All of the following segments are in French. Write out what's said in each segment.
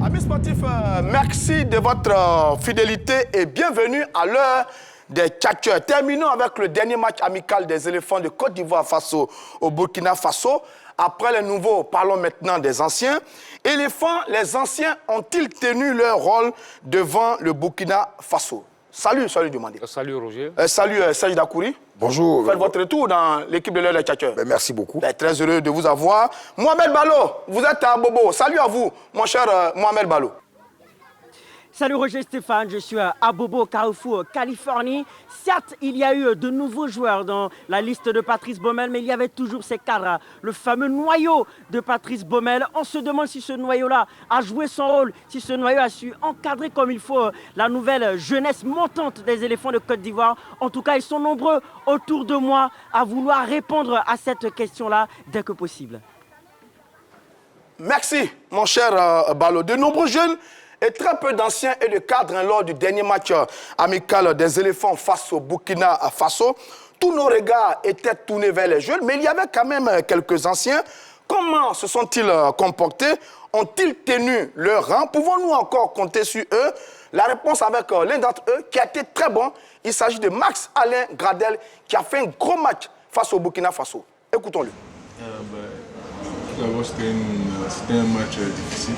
Amis sportifs, merci de votre fidélité et bienvenue à l'heure des tchatcheurs. Terminons avec le dernier match amical des éléphants de Côte d'Ivoire face au Burkina Faso. Après les nouveaux, parlons maintenant des anciens. Éléphants, les anciens ont-ils tenu leur rôle devant le Burkina Faso? Salut Dumandé. Salut Roger. Salut Serge Dakouri. Bonjour. Faites votre retour dans l'équipe de l'heure des tchatcheurs. Merci beaucoup. Très heureux de vous avoir. Mohamed Balo, vous êtes à Bobo. Salut à vous, mon cher Mohamed Balo. Salut Roger Stéphane, je suis à Bobo, Carrefour, Californie. Certes, il y a eu de nouveaux joueurs dans la liste de Patrice Baumel, mais il y avait toujours ces cadres, le fameux noyau de Patrice Baumel. On se demande si ce noyau-là a joué son rôle, si ce noyau a su encadrer comme il faut la nouvelle jeunesse montante des éléphants de Côte d'Ivoire. En tout cas, ils sont nombreux autour de moi à vouloir répondre à cette question-là dès que possible. Merci, mon cher Balo. De nombreux jeunes et très peu d'anciens et de cadres lors du dernier match amical des éléphants face au Burkina Faso. Tous nos regards étaient tournés vers les jeunes, mais il y avait quand même quelques anciens. Comment se sont-ils comportés? Ont-ils tenu leur rang? Pouvons-nous encore compter sur eux? La réponse avec l'un d'entre eux qui a été très bon. Il s'agit de Max Alain Gradel qui a fait un gros match face au Burkina Faso. Écoutons-le. Tout d'abord, c'était un match difficile.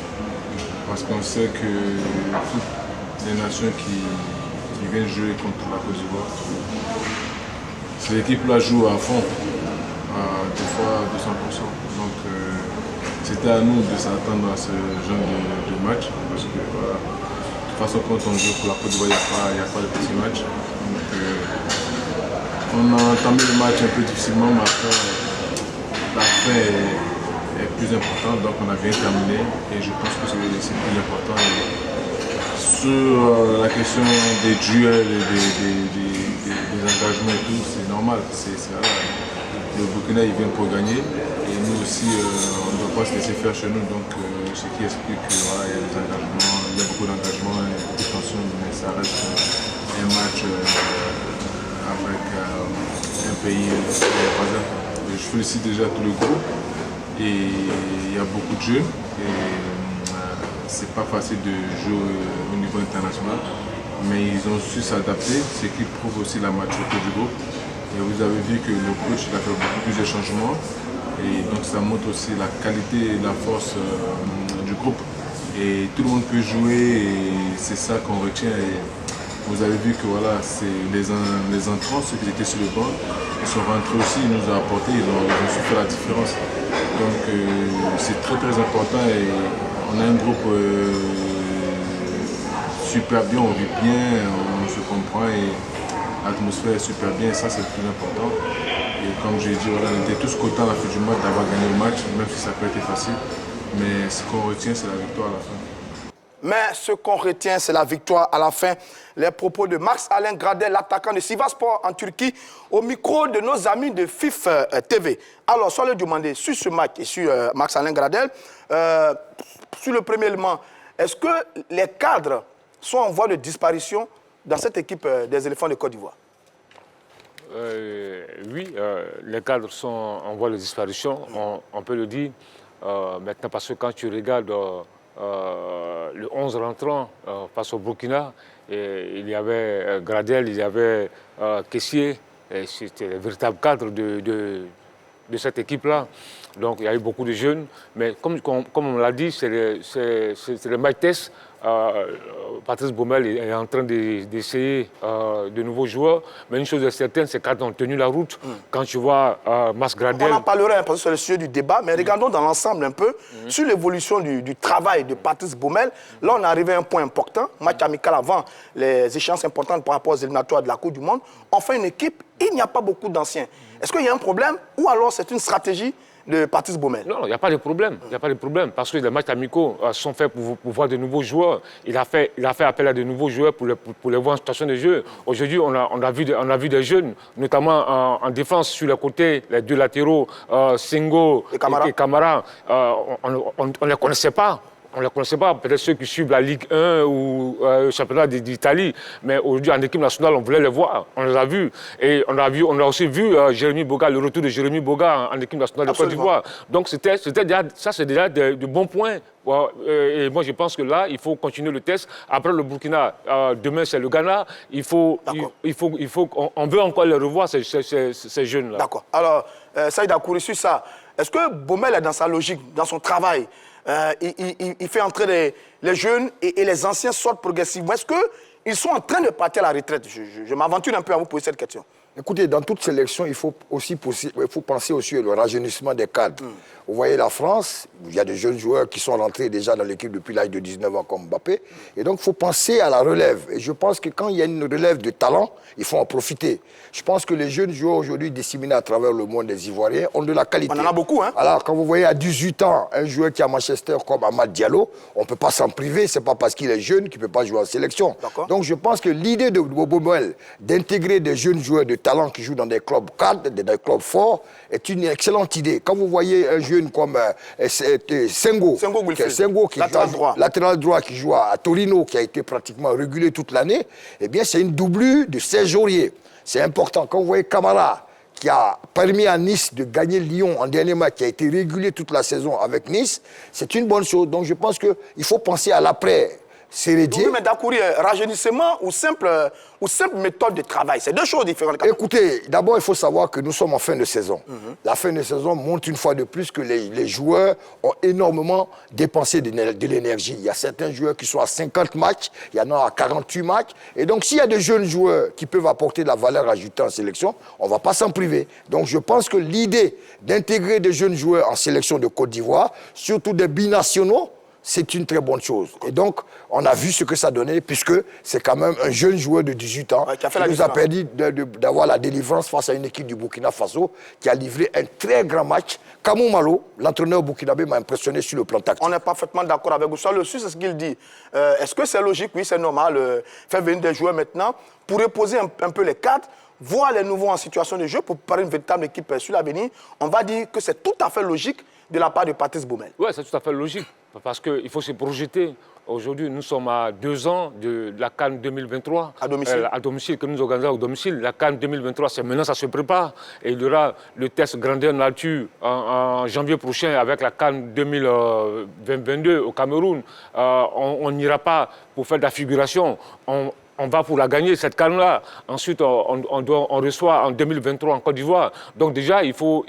Parce qu'on sait que toutes les nations qui viennent jouer contre la Côte d'Ivoire, ces équipes-là jouent à fond, des fois à 200%. Donc c'était à nous de s'attendre à ce genre de match. Parce que voilà, de toute façon, quand on joue pour la Côte d'Ivoire, il n'y a pas de petits matchs. Donc on a entamé le match un peu difficilement, mais après, la fin est plus important, donc on a bien terminé et je pense que c'est plus important. Sur la question des duels et des engagements et tout, c'est normal. Le Burkina il vient pour gagner et nous aussi on ne doit pas se laisser faire chez nous, donc ce qui explique qu'il voilà, y a des engagements, il y a beaucoup d'engagements et beaucoup de tensions, mais ça reste un match avec un pays voisin. Je félicite déjà tout le groupe. Et il y a beaucoup de jeux et c'est pas facile de jouer au niveau international, mais ils ont su s'adapter, ce qui prouve aussi la maturité du groupe. Et vous avez vu que le coach il a fait beaucoup plus de changements et donc ça montre aussi la qualité et la force du groupe. Et tout le monde peut jouer et c'est ça qu'on retient. Et vous avez vu que voilà, les entrants, ceux qui étaient sur le banc, ils sont rentrés aussi, ils nous ont apporté, ils ont su faire la différence. Donc c'est très important et on a un groupe super bien, on vit bien, on se comprend et l'atmosphère est super bien et ça c'est le plus important. Et comme j'ai dit, voilà, on était tous contents à la fin du match d'avoir gagné le match, même si ça n'a pas été facile. Mais ce qu'on retient, c'est la victoire à la fin. Mais ce qu'on retient, c'est la victoire à la fin. Les propos de Max Alain Gradel, l'attaquant de Sivasspor en Turquie, au micro de nos amis de FIF TV. Alors, soyez demandé sur ce match et sur Max Alain Gradel, sur le premier élément, est-ce que les cadres sont en voie de disparition dans cette équipe des éléphants de Côte d'Ivoire? Oui, les cadres sont en voie de disparition, on peut le dire maintenant parce que quand tu regardes le 11 rentrant face au Burkina, et il y avait Gradel, il y avait Kessié, c'était le véritable cadre de cette équipe-là. Donc il y a eu beaucoup de jeunes, mais comme on l'a dit, c'est le match test. Patrice Baumel est en train d'essayer de nouveaux joueurs, mais une chose est certaine, c'est qu'ils ont tenu la route. Quand tu vois Max Gradel... On en parlera parce que c'est le sujet du débat, mais regardons dans l'ensemble un peu sur l'évolution du travail de Patrice Baumel. Là, on est arrivé à un point important, match amical avant les échéances importantes par rapport aux éliminatoires de la Coupe du Monde. On fait une équipe, il n'y a pas beaucoup d'anciens. Est-ce qu'il y a un problème ou alors c'est une stratégie de Patrice Baumel? Non, il n'y a pas de problème. Il n'y a pas de problème parce que les matchs amicaux sont faits pour voir de nouveaux joueurs. Il a fait appel à de nouveaux joueurs pour les voir en situation de jeu. Aujourd'hui, on a vu des jeunes, notamment en défense sur le côté, les deux latéraux, Senghor et Camara. On ne les connaissait pas. on ne les connaissait pas, peut-être ceux qui suivent la Ligue 1 ou le championnat d'Italie. Mais aujourd'hui, en équipe nationale, on voulait les voir. On les a vus. Et on a aussi vu Jérémy Boga, le retour de Jérémy Boga en équipe nationale de Côte d'Ivoire. Donc, c'est déjà de bons points. Et moi, je pense que là, il faut continuer le test. Après le Burkina, demain, c'est le Ghana. On veut encore les revoir, ces jeunes-là. D'accord. Alors, Saïd Akouri, sur ça, est-ce que Baumel est dans sa logique, dans son travail? Il fait entrer les jeunes et les anciens sortent progressivement. Est-ce qu'ils sont en train de partir à la retraite? Je m'aventure un peu à vous poser cette question. Écoutez, dans toute sélection, il faut penser aussi au rajeunissement des cadres. Vous voyez la France, il y a des jeunes joueurs qui sont rentrés déjà dans l'équipe depuis l'âge de 19 ans comme Mbappé. Et donc, il faut penser à la relève. Et je pense que quand il y a une relève de talent, il faut en profiter. Je pense que les jeunes joueurs aujourd'hui disséminés à travers le monde des Ivoiriens ont de la qualité. On en a beaucoup, hein? Alors, quand vous voyez à 18 ans, un joueur qui est à Manchester comme Amad Diallo, on ne peut pas s'en priver. Ce n'est pas parce qu'il est jeune qu'il ne peut pas jouer en sélection. Donc, je pense que l'idée de Baumel d'intégrer des jeunes joueurs de talent qui jouent dans des clubs cadres, dans des clubs forts, est une excellente idée. Quand vous voyez un jeune comme Sengo qui latéral droit qui joue à Torino, qui a été pratiquement régulé toute l'année, eh bien, c'est une doublure de 16 Jaurier. C'est important. Quand vous voyez Camara, qui a permis à Nice de gagner Lyon en dernier match, qui a été régulé toute la saison avec Nice, c'est une bonne chose. Donc, je pense qu'il faut penser à l'après. Oui, mais Dakouri, rajeunissement ou simple méthode de travail, c'est deux choses différentes. Écoutez, d'abord, il faut savoir que nous sommes en fin de saison. La fin de saison montre une fois de plus que les joueurs ont énormément dépensé de l'énergie. Il y a certains joueurs qui sont à 50 matchs, il y en a à 48 matchs. Et donc, s'il y a des jeunes joueurs qui peuvent apporter de la valeur ajoutée en sélection, on ne va pas s'en priver. Donc, je pense que l'idée d'intégrer des jeunes joueurs en sélection de Côte d'Ivoire, surtout des binationaux, c'est une très bonne chose. Et donc, on a vu ce que ça donnait, puisque c'est quand même un jeune joueur de 18 ans qui nous a permis d'avoir la délivrance face à une équipe du Burkina Faso qui a livré un très grand match. Kamou Malo, l'entraîneur burkinabé, m'a impressionné sur le plan tactique. On est parfaitement d'accord avec vous. Sur le sujet, c'est ce qu'il dit. Est-ce que c'est logique? Oui, c'est normal. Faire venir des joueurs maintenant pour reposer un peu les cadres, voir les nouveaux en situation de jeu pour préparer une véritable équipe sur l'avenir. On va dire que c'est tout à fait logique de la part de Patrice Baumel. Oui, c'est tout à fait logique, parce qu'il faut se projeter. Aujourd'hui, nous sommes à 2 ans de la CAN 2023. À domicile, que nous organisons au domicile. La CAN 2023, c'est maintenant, ça se prépare. Et il y aura le test grandeur nature en janvier prochain avec la CAN 2022 au Cameroun. On n'ira pas pour faire de la figuration. On va pour la gagner, cette CAN-là. Ensuite, on reçoit en 2023 en Côte d'Ivoire. Donc déjà, il faut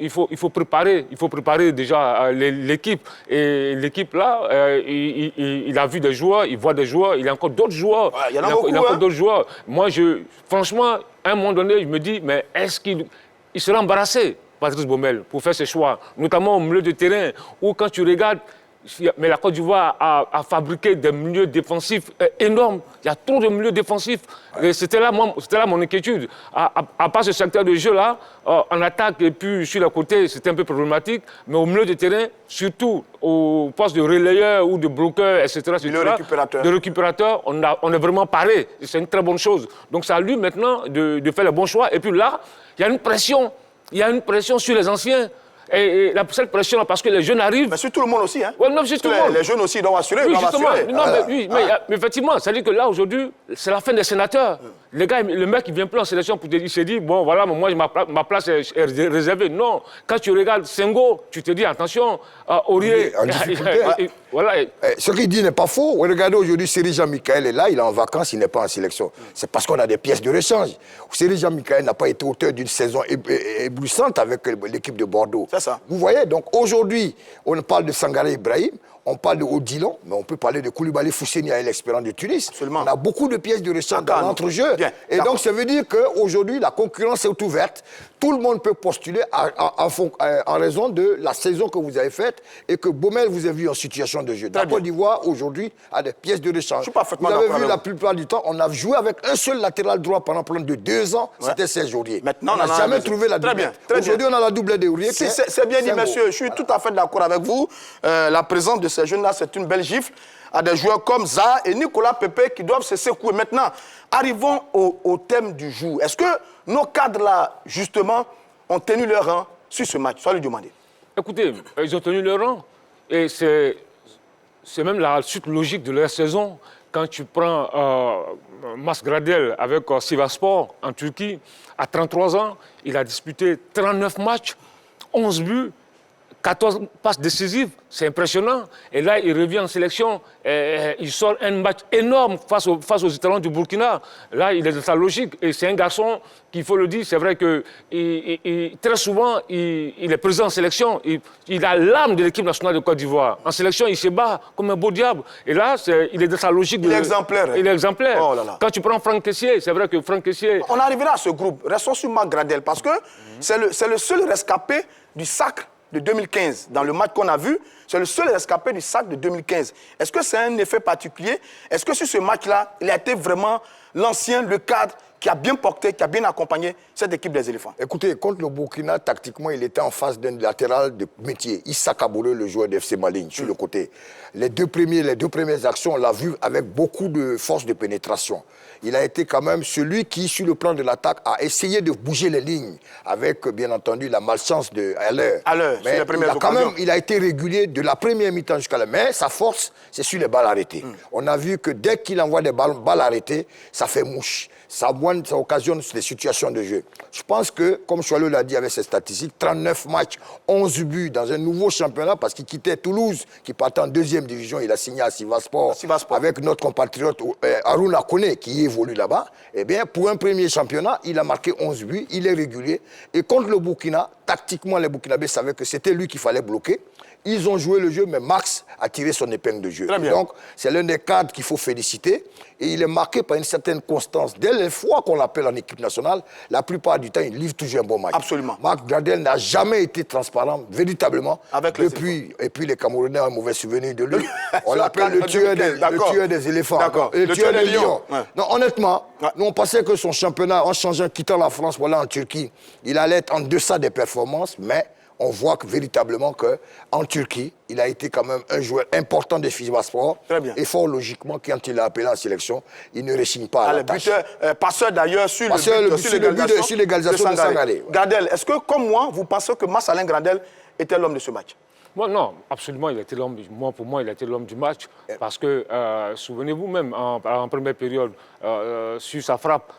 préparer déjà l'équipe. Et l'équipe, là, il a vu des joueurs, il voit des joueurs, il y a encore d'autres joueurs. Ouais, il y en a encore d'autres joueurs. Moi, franchement, à un moment donné, je me dis, mais est-ce qu'il sera embarrassé, Patrice Baumel, pour faire ses choix, notamment au milieu de terrain, où quand tu regardes, mais la Côte d'Ivoire a fabriqué des milieux défensifs énormes. Il y a trop de milieux défensifs. C'était là mon inquiétude. À part ce secteur de jeu-là, en attaque et puis sur le côté, c'était un peu problématique. Mais au milieu de terrain, surtout au poste de relayeur ou de bloqueur, etc. De récupérateur, on est vraiment paré. C'est une très bonne chose. Donc c'est à lui maintenant de faire le bon choix. Et puis là, il y a une pression. Il y a une pression sur les anciens. Et cette pression, parce que les jeunes arrivent... Mais sur tout le monde aussi, hein? Ouais, non, sur tout le monde. Les jeunes aussi doivent assurer. Oui, justement. Mais effectivement, c'est-à-dire que là, aujourd'hui, c'est la fin des sénateurs. Les gars, le mec, il vient plus en sélection pour il se dit, bon, voilà, moi, ma place est réservée. Non. Quand tu regardes Sengo, tu te dis, attention, Aurier... Voilà. Ce qu'il dit n'est pas faux. Regardez, aujourd'hui, Seri Jean-Michel est là, il est en vacances, il n'est pas en sélection. C'est parce qu'on a des pièces de rechange. Seri Jean-Michel n'a pas été auteur d'une saison éblouissante avec l'équipe de Bordeaux. C'est ça. Vous voyez, donc aujourd'hui, on parle de Sangaré Ibrahim, on parle de Odilon, mais on peut parler de Koulibaly Fousseni à l'Espérance de Tunis. Absolument. On a beaucoup de pièces de rechange dans l'entrejeu. Et donc, ça veut dire qu'aujourd'hui, la concurrence est ouverte. Tout le monde peut postuler en raison de la saison que vous avez faite et que Baumel vous a vu en situation de jeu. La Côte d'Ivoire, aujourd'hui, a des pièces de rechange. Vous avez vu, la plupart du temps, on a joué avec un seul latéral droit pendant plus de 2 ans, c'était Serge Aurier. Maintenant, on n'a jamais trouvé la doublette. Aujourd'hui, on a la doublette d'Aurier. C'est bien dit, monsieur. Je suis tout à fait d'accord avec vous. La présence de ces jeunes-là, c'est une belle gifle à des joueurs comme Zaha et Nicolas Pepe qui doivent se secouer. Maintenant, arrivons au thème du jour. Est-ce que nos cadres-là, justement, ont tenu leur rang sur ce match? Soit lui demander. Écoutez, ils ont tenu leur rang. Et c'est c'est même la suite logique de leur saison. Quand tu prends Mas Gradel avec Sivasspor en Turquie, à 33 ans, il a disputé 39 matchs, 11 buts, 14 passes décisives, c'est impressionnant. Et là, il revient en sélection, il sort un match énorme face aux Italiens du Burkina. Là, il est dans sa logique. Et c'est un garçon qu'il faut le dire, c'est vrai que très souvent, il est présent en sélection. Il a l'âme de l'équipe nationale de Côte d'Ivoire. En sélection, il se bat comme un beau diable. Et là, il est dans sa logique. Il est exemplaire. Il est exemplaire. Oh là là. Quand tu prends Franck Kessié, c'est vrai que Franck Kessié... On arrivera à ce groupe. Restons sur Marc Gradel parce que c'est le seul rescapé du sacre de 2015. Dans le match qu'on a vu, c'est le seul rescapé du sacre de 2015. Est-ce que c'est un effet particulier? Est-ce que sur ce match-là, il a été vraiment l'ancien, le cadre qui a bien porté, qui a bien accompagné cette équipe des éléphants? Écoutez, contre le Burkina, tactiquement, il était en face d'un latéral de métier. Issa Kabouré, le joueur d'FC Maligne, sur le côté. Les deux premières actions, on l'a vu avec beaucoup de force de pénétration. Il a été quand même celui qui, sur le plan de l'attaque, a essayé de bouger les lignes avec, bien entendu, la malchance de Haller. Mais sur les premières occasions. Il a été régulier de la première mi-temps jusqu'à la... Mais sa force, c'est sur les balles arrêtées. On a vu que dès qu'il envoie des balles arrêtées, ça fait mouche. Ça occasionne des situations de jeu. Je pense que, comme Choileux l'a dit avec ses statistiques, 39 matchs, 11 buts dans un nouveau championnat parce qu'il quittait Toulouse, qui partait en deuxième division. Il a signé à Sivasspor avec notre compatriote Harouna Koné, qui évolue là-bas. Eh bien, pour un premier championnat, il a marqué 11 buts, il est régulier. Et contre le Burkina, tactiquement, les Burkinabés savaient que c'était lui qu'il fallait bloquer. Ils ont joué le jeu, mais Max a tiré son épingle de jeu. Donc, c'est l'un des cadres qu'il faut féliciter. Et il est marqué par une certaine constance. Dès les fois qu'on l'appelle en équipe nationale, la plupart du temps, il livre toujours un bon match. Absolument. Marc Gradel n'a jamais été transparent, véritablement. Avec et puis, les Camerounais ont un mauvais souvenir de lui. On l'appelle le tueur des éléphants. Le tueur des lions. Ouais. Non, honnêtement, nous, on pensait que son championnat, en changeant, quittant la France, voilà, en Turquie, il allait être en deçà des performances, mais... On voit que, véritablement qu'en Turquie, il a été quand même un joueur important de Sivasspor. Et fort logiquement, quand il a appelé en sélection, il ne résigne pas à la tâche. Passeur d'ailleurs sur l'égalisation de Sangaré. Gradel, est-ce que, comme moi, vous pensez que Mas-Alain Gradel était l'homme de ce match? Moi, non, absolument, il a été l'homme. Pour moi, il a été l'homme du match. Parce que, souvenez-vous même, en première période, sur sa frappe,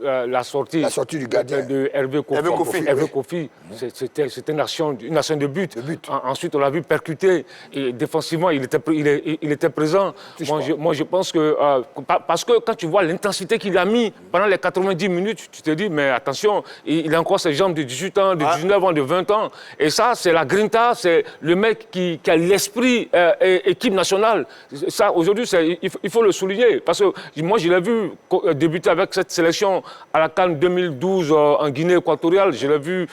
la sortie du gardien de Hervé Kofi, c'était une action de but. Ensuite, on l'a vu percuter. Et défensivement, il était présent. Moi, je pense que... parce que quand tu vois l'intensité qu'il a mis pendant les 90 minutes, tu te dis, mais attention, il a encore ses jambes de 18 ans, de 19 ans, de 20 ans. Et ça, c'est la grinta, c'est le mec qui a l'esprit équipe nationale. Ça, aujourd'hui, il faut le souligner. Parce que moi, je l'ai vu débuter avec cette sélection à la CAN 2012 en Guinée équatoriale. Je l'ai vu,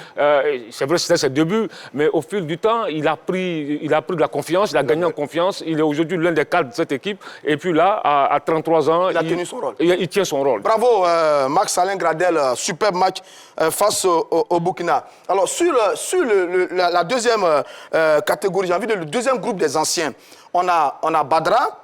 c'est vrai, c'était ses débuts, mais au fil du temps, il a pris de la confiance, il a gagné en confiance. Il est aujourd'hui l'un des cadres de cette équipe. Et puis là, à 33 ans, il a tenu son rôle. Il tient son rôle. Bravo, Mas-Alain Gradel, superbe match face au Burkina. Alors, sur la deuxième catégorie, j'ai envie de le deuxième groupe des anciens. On a Badra,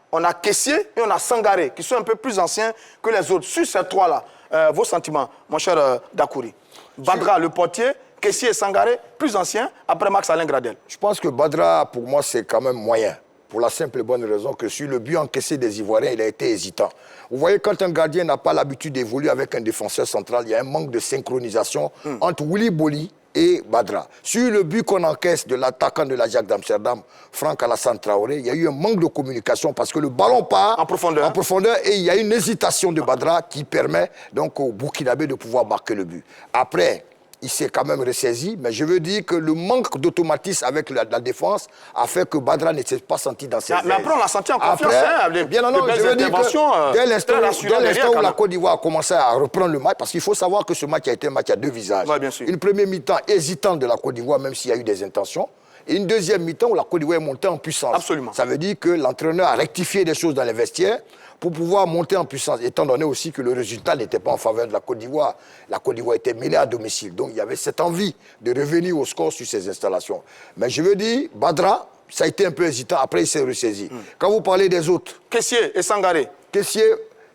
on a Kessié et on a Sangaré, qui sont un peu plus anciens que les autres. Sur ces trois-là, vos sentiments, mon cher Dakouri. Badra, le portier, Kessié et Sangaré, plus anciens, après Mas-Alain Gradel. Je pense que Badra, pour moi, c'est quand même moyen. Pour la simple et bonne raison que sur le but encaissé des Ivoiriens, il a été hésitant. Vous voyez, quand un gardien n'a pas l'habitude d'évoluer avec un défenseur central, il y a un manque de synchronisation entre Willy Boli et Badra. Sur le but qu'on encaisse de l'attaquant de l'Ajax d'Amsterdam, Franck Alassane Traoré, il y a eu un manque de communication parce que le ballon part en profondeur et il y a une hésitation de Badra qui permet donc au Burkinabé de pouvoir marquer le but. Après, il s'est quand même ressaisi, mais je veux dire que le manque d'automatisme avec la défense a fait que Badra ne s'est pas senti dans ses ailes. Mais après, on l'a senti en confiance. Je veux dire que dès l'instant où la Côte d'Ivoire a commencé à reprendre le match, parce qu'il faut savoir que ce match a été un match à deux visages. Ouais, bien sûr. Une première mi-temps hésitante de la Côte d'Ivoire, même s'il y a eu des intentions. Et une deuxième mi-temps où la Côte d'Ivoire est montée en puissance. Absolument. Ça veut dire que l'entraîneur a rectifié des choses dans les vestiaires pour pouvoir monter en puissance, étant donné aussi que le résultat n'était pas en faveur de la Côte d'Ivoire. La Côte d'Ivoire était mêlée à domicile. Donc il y avait cette envie de revenir au score sur ces installations. Mais je veux dire, Badra, ça a été un peu hésitant. Après, il s'est ressaisi. Quand vous parlez des autres... Kessié et Sangaré. Kessié,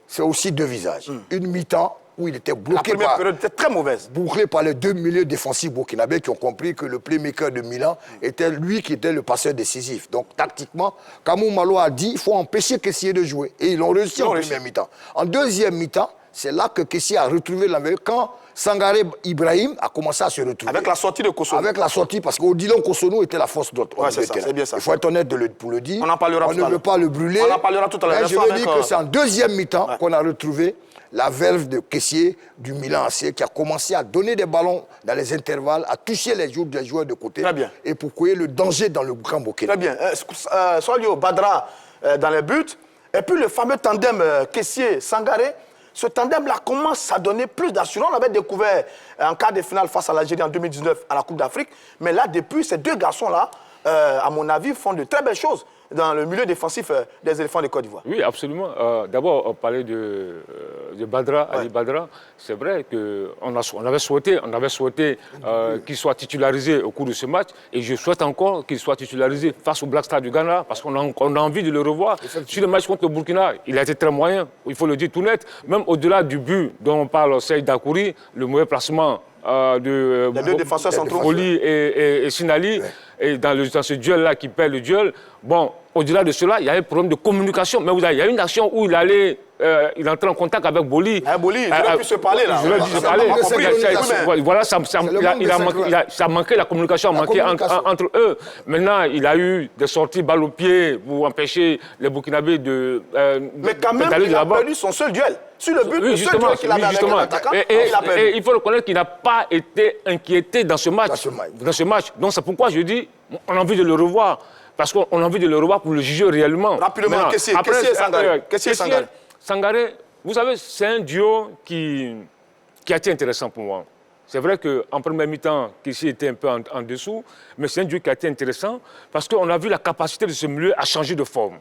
c'est aussi deux visages. Une mi-temps où il était La bloqué première période était très mauvaise. bouclé par les deux milieux défensifs burkinabés qui ont compris que le playmaker de Milan était lui qui était le passeur décisif. Donc, tactiquement, Kamou Malo a dit qu'il faut empêcher Kessié de jouer. Et ils l'ont réussi en première mi-temps. En deuxième mi-temps, c'est là que Kessié a retrouvé l'envers. Quand Sangaré Ibrahim a commencé à se retrouver. Avec la sortie de Kosono. Avec la sortie, parce qu'Odilon Kosono était la force d'autre. Ouais, c'est ça, c'est bien ça. Il faut être honnête pour le dire. On en parlera tout à On ne l'heure. veut pas le brûler. On en parlera tout à l'heure. Mais je veux dire que c'est en deuxième mi-temps qu'on a retrouvé la verve de Kessié du Milan AC qui a commencé à donner des ballons dans les intervalles, à toucher les joueurs de côté. Très bien. Et pour créer le danger dans le grand Burkina. Très bien. Solio Badra dans les buts. Et puis le fameux tandem Kessié-Sangaré. Ce tandem-là commence à donner plus d'assurance. On avait découvert en quart de finale face à l'Algérie en 2019 à la Coupe d'Afrique. Mais là, depuis, ces deux garçons-là, à mon avis, font de très belles choses dans le milieu défensif des éléphants de Côte d'Ivoire. Oui, absolument. D'abord, on parlait de Badra, Ali Badra. C'est vrai qu'on avait souhaité qu'il soit titularisé au cours de ce match. Et je souhaite encore qu'il soit titularisé face au Black Star du Ghana, parce qu'on a envie de le revoir. Sur le match contre le Burkina, il a été très moyen, il faut le dire tout net. Même au-delà du but dont on parle, Seyd Dakouri, le mauvais placement de les deux défenseurs centraux. Oli et Sinali, et dans ce duel-là qui perd le duel. Bon, au-delà de cela, il y a un problème de communication. Mais il y a une action où il entrait en contact avec Boli. Boli, il aurait pu se parler là. Il aurait pu se parler. Voilà, ça manquait, la communication manquait entre eux. Maintenant, il a eu des sorties balles au pied pour empêcher les Burkinabés de mais quand même, il a perdu son seul duel. Sur le but, le seul duel qu'il avait avec l'attaquant, il a perdu. Et il faut reconnaître qu'il n'a pas été inquiété dans ce match. Donc c'est pourquoi je dis, on a envie de le revoir. Parce qu'on a envie de le revoir pour le juger réellement. Rapidement, Kessié Sangaré. Sangaré, vous savez, c'est un duo qui a été intéressant pour moi. C'est vrai qu'en première mi-temps, Kessié était un peu en dessous, mais c'est un duo qui a été intéressant parce qu'on a vu la capacité de ce milieu à changer de forme.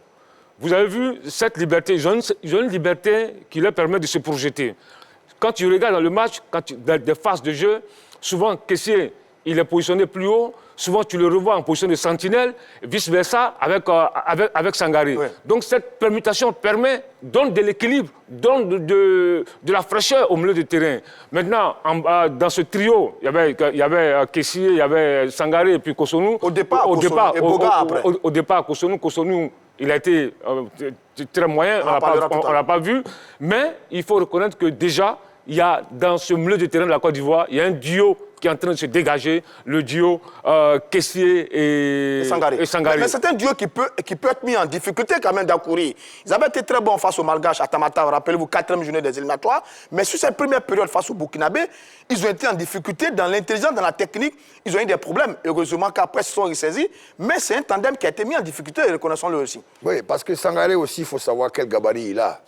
Vous avez vu cette liberté, ils ont une liberté qui leur permet de se projeter. Quand tu regardes dans le match, dans des phases de jeu, souvent Kessié, il est positionné plus haut. Souvent, tu le revois en position de sentinelle, vice-versa avec Sangaré. Ouais. Donc, cette permutation donne de l'équilibre, donne de la fraîcheur au milieu du terrain. Maintenant, dans ce trio, il y avait Kessié, il y avait Sangaré et puis Kosonou. Au départ, Kosonou, il a été très moyen, on l'a pas vu. Mais il faut reconnaître que déjà, il y a dans ce milieu du terrain de la Côte d'Ivoire, il y a un duo qui est en train de se dégager, le duo Kessié et Sangaré. Mais c'est un duo qui peut être mis en difficulté quand même d'Akouri. Ils avaient été très bons face au Malgache à Tamata, rappelez-vous, 4e journée des éliminatoires. Mais sur cette première période face au Burkinabé, ils ont été en difficulté dans l'intelligence, dans la technique. Ils ont eu des problèmes. Heureusement qu'après, ils se sont ressaisis. Mais c'est un tandem qui a été mis en difficulté, reconnaissons-le aussi. Oui, parce que Sangaré aussi, il faut savoir quel gabarit il a.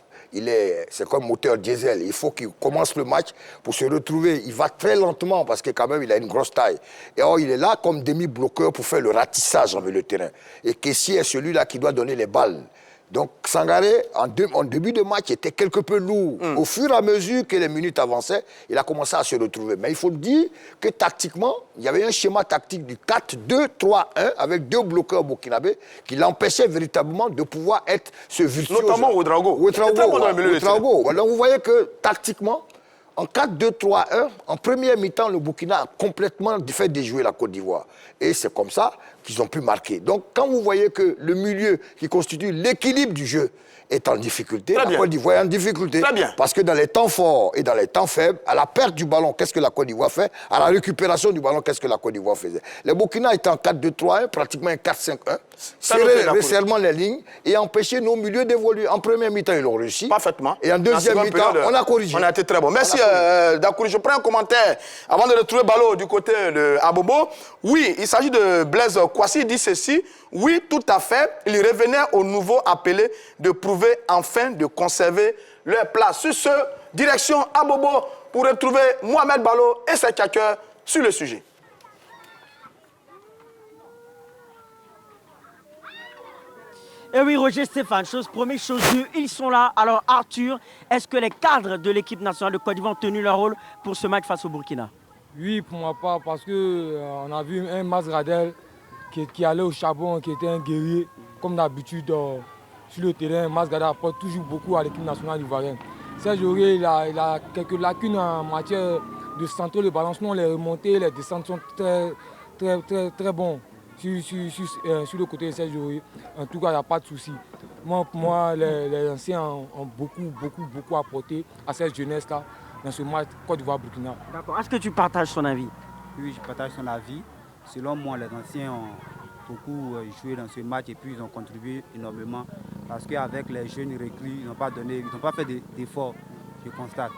C'est comme moteur diesel. Il faut qu'il commence le match pour se retrouver. Il va très lentement parce que quand même, il a une grosse taille. Et or, il est là comme demi-bloqueur pour faire le ratissage avec le terrain. Et Kessié est celui-là qui doit donner les balles. Donc, Sangaré, en début de match, était quelque peu lourd. Au fur et à mesure que les minutes avançaient, il a commencé à se retrouver. Mais il faut dire que tactiquement, il y avait un schéma tactique du 4-2-3-1 avec deux bloqueurs burkinabés qui l'empêchaient véritablement de pouvoir être ce virtuose. Notamment Ouedraogo. Donc, vous voyez que tactiquement, en 4-2-3-1, en première mi-temps, le Burkina a complètement fait déjouer la Côte d'Ivoire. Et c'est comme ça qu'ils ont pu marquer. Donc, quand vous voyez que le milieu qui constitue l'équilibre du jeu est en difficulté, la Côte d'Ivoire est en difficulté. Parce que dans les temps forts et dans les temps faibles, à la perte du ballon, qu'est-ce que la Côte d'Ivoire fait? À la récupération du ballon, qu'est-ce que la Côte d'Ivoire faisait? Le Burkina était en 4-2-3-1, pratiquement un 4-5-1, serrer resserrement les lignes et empêcher nos milieux d'évoluer. En première mi-temps, ils l'ont réussi. Parfaitement. Et en deuxième mi-temps, on a corrigé. On a été très bon. Merci, Dakouri. Je prends un commentaire avant de retrouver Ballot du côté de Abobo. Oui, il s'agit de Blaise Kouassi. Il dit ceci. Oui, tout à fait. Il revenait aux nouveaux appelés de prouver enfin de conserver leur place. Sur ce, direction Abobo pour retrouver Mohamed Ballot et ses cœurs sur le sujet. Et oui, Roger Stéphane, première chose deux, ils sont là. Alors Arthur, est-ce que les cadres de l'équipe nationale de Côte d'Ivoire ont tenu leur rôle pour ce match face au Burkina? Oui, pour ma part, parce qu'on a vu un Masradel qui allait au charbon, qui était un guerrier, comme d'habitude sur le terrain. Masradel apporte toujours beaucoup à l'équipe nationale ivoirienne. Serge Aurier, il a quelques lacunes en matière de centre de balancement, les remontées, les descentes sont très bons sur le côté de Serge Aurier. En tout cas, il n'y a pas de souci. Pour moi, les anciens ont beaucoup apporté à cette jeunesse-là dans ce match Côte d'Ivoire-Burkina. D'accord. Est-ce que tu partages son avis? Oui, je partage son avis. Selon moi, les anciens ont beaucoup joué dans ce match et puis ils ont contribué énormément parce qu'avec les jeunes recrues, ils n'ont pas fait d'efforts, je constate.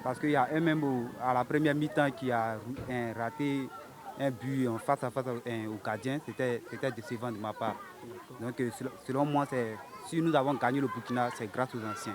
Parce qu'il y a un même à la première mi-temps qui a raté un but en face à face au gardien, c'était décevant de ma part. Donc selon moi, si nous avons gagné le Burkina, c'est grâce aux anciens.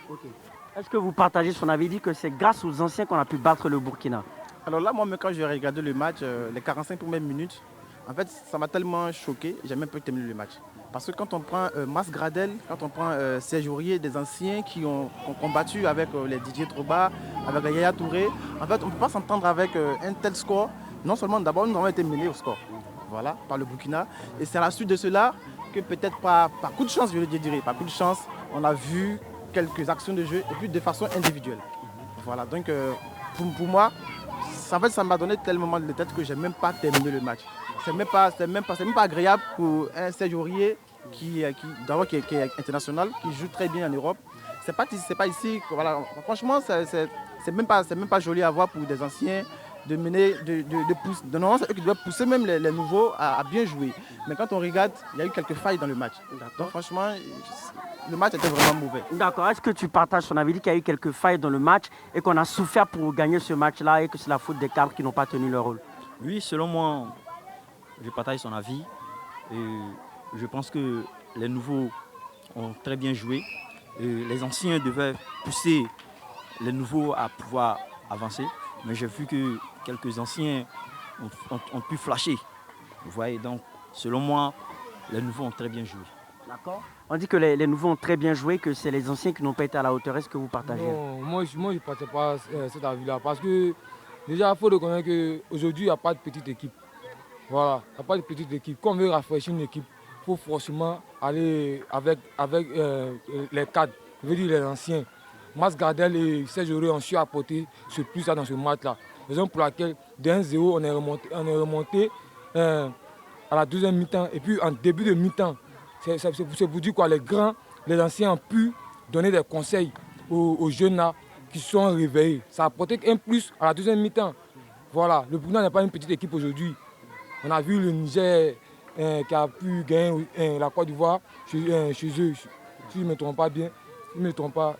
Okay. Est-ce que vous partagez son avis? Il dit que c'est grâce aux anciens qu'on a pu battre le Burkina. Alors là, moi, quand j'ai regardé le match, les 45 premières minutes, en fait, ça m'a tellement choqué, j'ai même pas terminé le match. Parce que quand on prend Mas Gradel, quand on prend Serge Aurier, des anciens qui ont combattu avec les Didier Drogba, avec les Yaya Touré, en fait, on ne peut pas s'entendre avec un tel score. Non seulement d'abord, nous avons été menés au score, voilà, par le Burkina. Et c'est à la suite de cela que peut-être par coup de chance, je dirais, par coup de chance, on a vu quelques actions de jeu et puis de façon individuelle. Voilà, donc pour moi, en fait, ça m'a donné tellement mal de tête que je n'ai même pas terminé le match. C'est même pas agréable pour un Serge Aurier qui est international, qui joue très bien en Europe. C'est pas ici. Voilà. Franchement, c'est même pas joli à voir pour des anciens de mener, de pousser. Normalement, c'est eux qui doivent pousser même les nouveaux à bien jouer. Mais quand on regarde, il y a eu quelques failles dans le match. Donc franchement, le match était vraiment mauvais. D'accord. Est-ce que tu partages son avis? Il dit qu'il y a eu quelques failles dans le match et qu'on a souffert pour gagner ce match-là et que c'est la faute des cadres qui n'ont pas tenu leur rôle? Oui, selon moi, je partage son avis. Et je pense que les nouveaux ont très bien joué. Et les anciens devaient pousser les nouveaux à pouvoir avancer. Mais j'ai vu que quelques anciens ont pu flasher. Vous voyez, donc selon moi, les nouveaux ont très bien joué. D'accord. On dit que les nouveaux ont très bien joué, que c'est les anciens qui n'ont pas été à la hauteur. Est-ce que vous partagez? Non, moi je ne partage pas cet avis-là. Parce que déjà, il faut reconnaître qu'aujourd'hui, il n'y a pas de petite équipe. Voilà, il n'y a pas de petite équipe. Quand on veut rafraîchir une équipe, il faut forcément aller avec les cadres, je veux dire les anciens. Mas Gardel et Serge Aurier ont su apporter ce plus-là dans ce match-là. Raison pour laquelle, de 1-0, on est remonté à la deuxième mi-temps. Et puis en début de mi-temps, c'est pour dire quoi, les anciens ont pu donner des conseils aux jeunes là qui sont réveillés. Ça a apporté un plus à la deuxième mi-temps. Voilà, le Burkina n'est pas une petite équipe aujourd'hui. On a vu le Niger qui a pu gagner la Côte d'Ivoire chez eux, si je ne me trompe pas bien,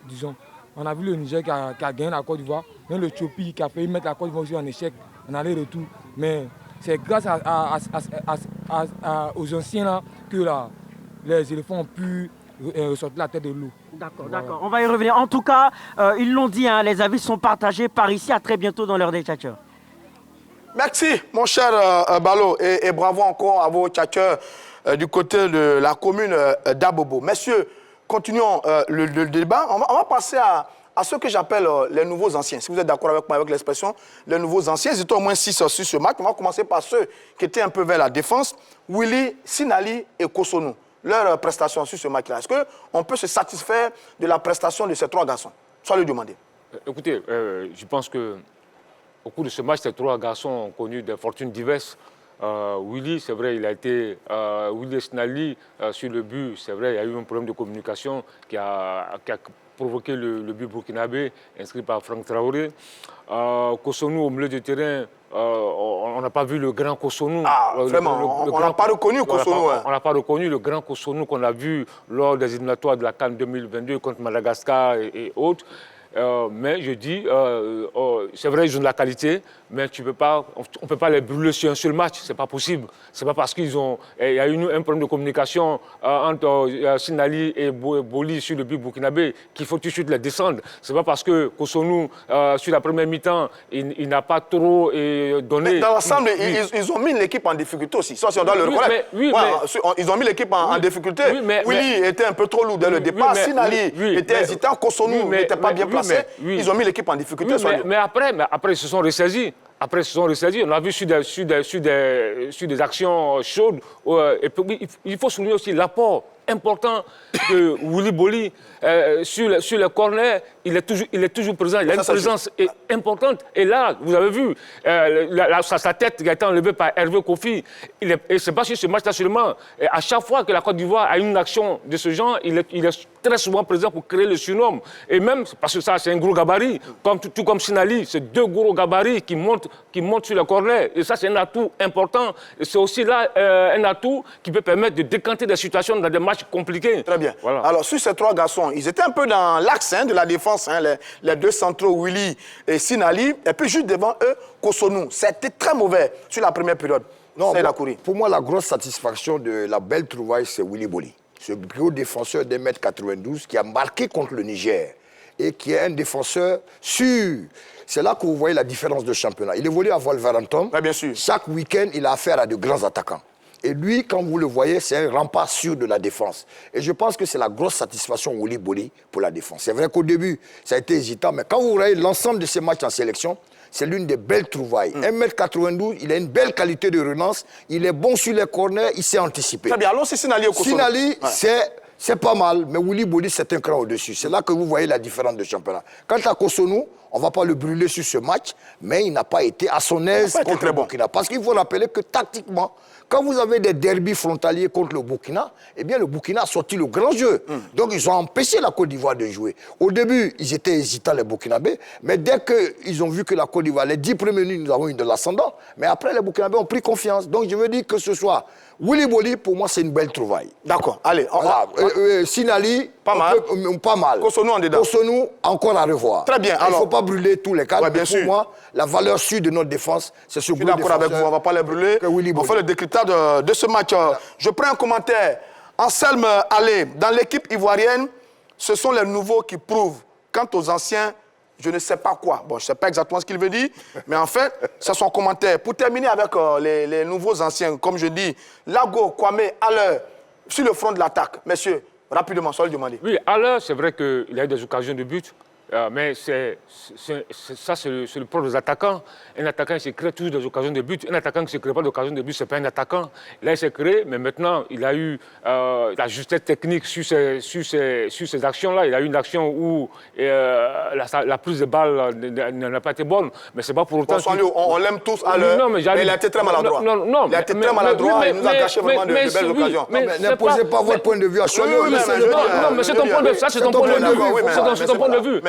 disons. On a vu le Niger qui a gagné la Côte d'Ivoire, même le Tchopie qui a failli mettre la Côte d'Ivoire aussi en échec, en aller-retour. Mais c'est grâce aux anciens là que les éléphants ont pu ressortir la tête de l'eau. D'accord, d'accord. On va y revenir. En tout cas, ils l'ont dit, hein, les avis sont partagés par ici. À très bientôt dans l'heure des tchatcheurs. Merci, mon cher Balo, et bravo encore à vos tchatcheurs du côté de la commune d'Abobo. Messieurs, continuons le débat. On va passer à ceux que j'appelle les nouveaux anciens. Si vous êtes d'accord avec moi avec l'expression, les nouveaux anciens, ils étaient au moins 6 sur ce match. On va commencer par ceux qui étaient un peu vers la défense. Willy, Sinali et Kosonou. Leur prestation sur ce match-là. Est-ce qu'on peut se satisfaire de la prestation de ces 3 garçons? Soit le demander. Écoutez, je pense que au cours de ce match, ces 3 garçons ont connu des fortunes diverses. Willy, c'est vrai, il a été Willy Sinali sur le but. C'est vrai, il y a eu un problème de communication qui a provoqué le but burkinabé inscrit par Franck Traoré. Kosonou au milieu du terrain, on n'a pas vu le grand Kosonou. Ah, vraiment, on n'a pas reconnu Kosonou. On n'a pas reconnu le grand Kosonou qu'on a vu lors des éliminatoires de la CAN 2022 contre Madagascar et autres. Mais je dis, c'est vrai, ils ont de la qualité, mais on ne peut pas les brûler sur un seul match, c'est pas possible. C'est pas parce qu'il y a eu un problème de communication entre Sinali et Boli sur le but burkinabé qu'il faut tout de suite les descendre. C'est pas parce que Kosonou, sur la première mi-temps, il n'a pas trop donné... Mais dans l'ensemble, ils ont mis l'équipe en difficulté aussi. Ça, si on doit le reconnaître. Ils ont mis l'équipe en difficulté. Willy était un peu trop lourd dès le départ. Sinali était hésitant. Kosonou n'était pas bien placé. Ils ont mis l'équipe en difficulté. Mais après, ils se sont ressaisis. Après, ils se sont ressaisis. On a vu sur des actions chaudes. Et puis, il faut souligner aussi l'apport important que Willy Boli, sur le corner, il est toujours présent. Il a une présence importante. Et là, vous avez vu, sa tête qui a été enlevée par Hervé Kofi. Et c'est pas sur ce match-là seulement. Et à chaque fois que la Côte d'Ivoire a une action de ce genre, il est très souvent présent pour créer le surnom. Et même, parce que ça, c'est un gros gabarit, tout comme Sinali, c'est 2 gros gabarits qui montent sur le corner. Et ça, c'est un atout important. Et c'est aussi là un atout qui peut permettre de décanter des situations dans des matchs compliqués. Très bien. Voilà. Alors, sur ces 3 garçons, ils étaient un peu dans l'axe de la défense, les 2 centraux, Willy et Sinali. Et puis, juste devant eux, Kosonou. C'était très mauvais sur la première période. Non, pour moi, la grosse satisfaction de la belle trouvaille, c'est Willy Boli. Ce gros défenseur d'1m92 qui a marqué contre le Niger et qui est un défenseur sûr. C'est là que vous voyez la différence de championnat. Il évolue à Wolverhampton. Ouais, bien sûr. Chaque week-end, il a affaire à de grands attaquants. Et lui, quand vous le voyez, c'est un rempart sûr de la défense. Et je pense que c'est la grosse satisfaction Willy Boli pour la défense. C'est vrai qu'au début, ça a été hésitant, mais quand vous voyez l'ensemble de ces matchs en sélection, c'est l'une des belles trouvailles. 1m92, il a une belle qualité de relance, il est bon sur les corners, il sait anticiper. Très bien, allons c'est Sinali au Kosovo. Sinali, c'est pas mal, mais Willy Boli, c'est un cran au-dessus. C'est là que vous voyez la différence de championnat. Quant à Kosonou, on ne va pas le brûler sur ce match, mais il n'a pas été à son aise contre le Burkina. Parce qu'il faut rappeler que tactiquement, quand vous avez des derbys frontaliers contre le Burkina, eh bien le Burkina a sorti le grand jeu. Donc ils ont empêché la Côte d'Ivoire de jouer. Au début, ils étaient hésitants, les Burkinabés, mais dès qu'ils ont vu que la Côte d'Ivoire, les 10 premières minutes, nous avons eu de l'ascendant, mais après les Burkinabés ont pris confiance. Donc je veux dire que ce soit Willy Boli, pour moi, c'est une belle trouvaille. D'accord, allez. Voilà. Sinali, pas mal. Pas mal. Kosonou en dedans. Kosonou, encore à revoir. Très bien. Il ne faut pas brûler tous les cadres. Ouais, bien pour moi, la valeur sûre de notre défense, c'est ce gros défenseur. Je suis d'accord avec vous, on ne va pas les brûler. On fait le décryptage de ce match. Voilà. Je prends un commentaire. Anselme Allé, dans l'équipe ivoirienne, ce sont les nouveaux qui prouvent. Quant aux anciens, je ne sais pas quoi. Bon, je ne sais pas exactement ce qu'il veut dire, mais en fait, c'est son commentaire. Pour terminer avec les nouveaux anciens, comme je dis, Lago, Kwame, Haller, sur le front de l'attaque. Messieurs, rapidement, sans le demander. Oui, Haller, c'est vrai qu'il a eu des occasions de but, mais c'est le problème des attaquants. Un attaquant, il se crée toujours des occasions de but. Un attaquant qui ne se crée pas d'occasion de but, ce n'est pas un attaquant. Là, il s'est créé, mais maintenant, il a eu la justesse technique sur ces actions-là. Il a eu une action où la prise de balle n'a pas été bonne, mais ce n'est pas pour autant... On l'aime tous à l'heure, mais il a été très maladroit. Non, il a été très maladroit et il nous a gâché vraiment de belles occasions. N'imposez pas votre point de vue à Cholet. Non, mais c'est ton point de vue. Ça, c'est ton point de vue.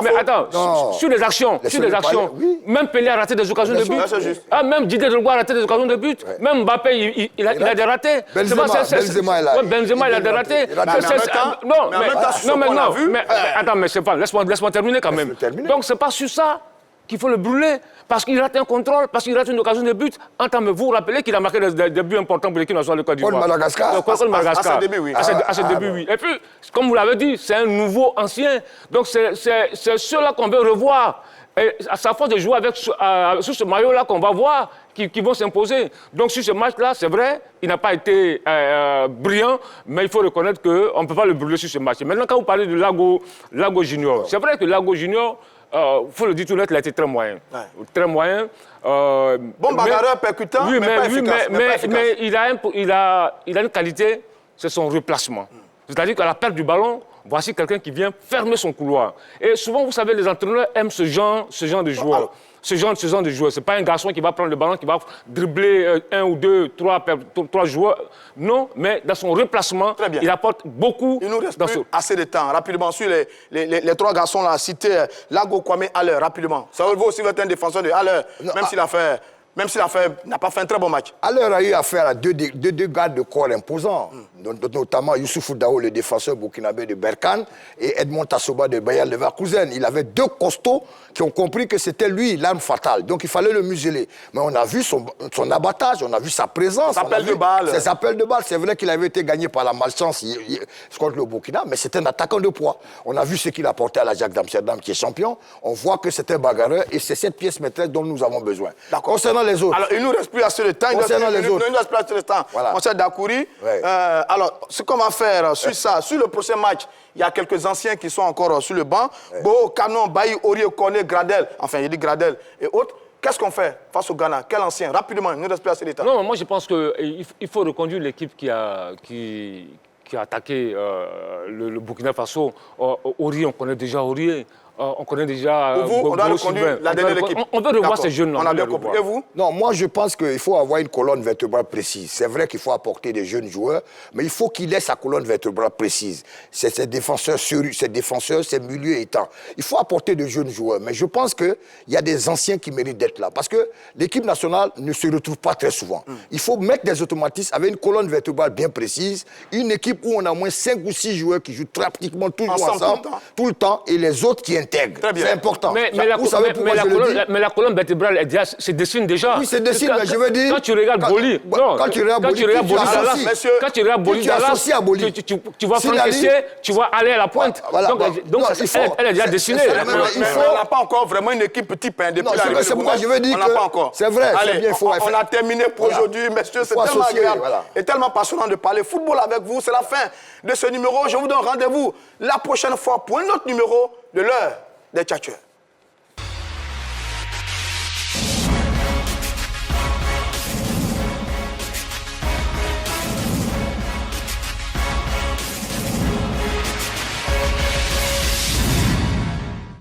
Mais attends, sur les actions, même Pelé a raté des occasions de but. Même Didier Drogba a raté des occasions de but. Même Mbappé, il a des ratés. Benzema, il a des ratés. Mais attends, mais c'est pas. Laisse-moi terminer quand même. Donc, c'est pas sur ça qu'il faut le brûler, parce qu'il rate un contrôle, parce qu'il rate une occasion de but. Entendez-vous rappeler qu'il a marqué des buts importants pour l'équipe nationale de Côte d'Ivoire. Contre Madagascar. À ses débuts, oui. À ses débuts, oui. Et puis, comme vous l'avez dit, c'est un nouveau ancien. Donc, c'est ceux-là qu'on veut revoir. Et à sa force de jouer sur ce maillot-là qu'on va voir, qui vont s'imposer. Donc, sur ce match-là, c'est vrai, il n'a pas été brillant, mais il faut reconnaître qu'on ne peut pas le brûler sur ce match. Et maintenant, quand vous parlez de Lago Junior, c'est vrai que Lago Junior, il faut le dire tout net, il a été très moyen. Ouais. Très moyen. Bon bagarreur, percutant, mais pas efficace. Mais il a une qualité, c'est son replacement. C'est-à-dire qu'à la perte du ballon, voici quelqu'un qui vient fermer son couloir. Et souvent, vous savez, les entraîneurs aiment ce genre de joueur. Ce genre de joueur. Ce n'est pas un garçon qui va prendre le ballon, qui va dribbler un ou deux, trois joueurs. Non, mais dans son replacement, il apporte beaucoup. Il nous reste plus assez de temps. Rapidement, sur les 3 garçons là, cités, Lago, Kwame, Haller, rapidement. Ça veut aussi être un défenseur de Haller, même s'il n'a pas fait un très bon match. Haller a eu affaire à deux gardes de corps imposants, notamment Youssoufou Dao, le défenseur burkinabé de Berkane, et Edmond Tassoba de Bayer Leverkusen. Il avait 2 costauds qui ont compris que c'était lui l'arme fatale. Donc il fallait le museler. Mais on a vu son abattage, on a vu sa présence. Ses appels de balle. C'est vrai qu'il avait été gagné par la malchance contre le Burkina, mais c'est un attaquant de poids. On a vu ce qu'il a apporté à l'Ajax d'Amsterdam, qui est champion. On voit que c'est un bagarreur et c'est cette pièce maîtresse dont nous avons besoin. Concernant les autres. Alors, il ne nous reste plus assez de temps. Concernant les autres. Il nous reste plus assez de temps. Voilà. Monsieur Dakouri, alors, ce qu'on va faire sur ça, sur le prochain match, il y a quelques anciens qui sont encore sur le banc. Bo, Canon, Bailly, Aurier, Koné, Gradel, enfin, il dit Gradel et autres. Qu'est-ce qu'on fait face au Ghana? Quel ancien? Rapidement, il nous reste plus assez de temps. Non, moi je pense qu'il faut reconduire l'équipe qui qui a attaqué le Burkina Faso. Aurier, on connaît déjà Aurier. On connaît déjà... Pour vous, on doit reconduire la dernière équipe. On veut revoir ces jeunes-là. On a bien compris. Et vous? Non, moi je pense qu'il faut avoir une colonne vertébrale précise. C'est vrai qu'il faut apporter des jeunes joueurs, mais il faut qu'il ait sa colonne vertébrale précise. C'est ses défenseurs, ses milieux étant. Il faut apporter de jeunes joueurs, mais je pense qu'il y a des anciens qui méritent d'être là. Parce que l'équipe nationale ne se retrouve pas très souvent. Il faut mettre des automatismes avec une colonne vertébrale bien précise, une équipe où on a au moins 5 ou 6 joueurs qui jouent pratiquement toujours ensemble, tout le temps, et les autres qui intègrent. C'est important. Mais la colonne vertébrale, elle se dessine déjà. Oui, c'est dessine, mais je veux dire... Quand tu regardes Boli, quand tu regardes Boli Dallas, tu vas francaisser, tu vas aller à la pointe. Donc elle est déjà dessinée. Mais on n'a pas encore vraiment une équipe type. C'est pourquoi je veux dire que c'est vrai. On a terminé pour aujourd'hui, messieurs. C'est tellement agréable et tellement passionnant de parler football avec vous. C'est la fin de ce numéro. Je vous donne rendez-vous la prochaine fois pour un autre numéro de l'heure des Tchatcheurs.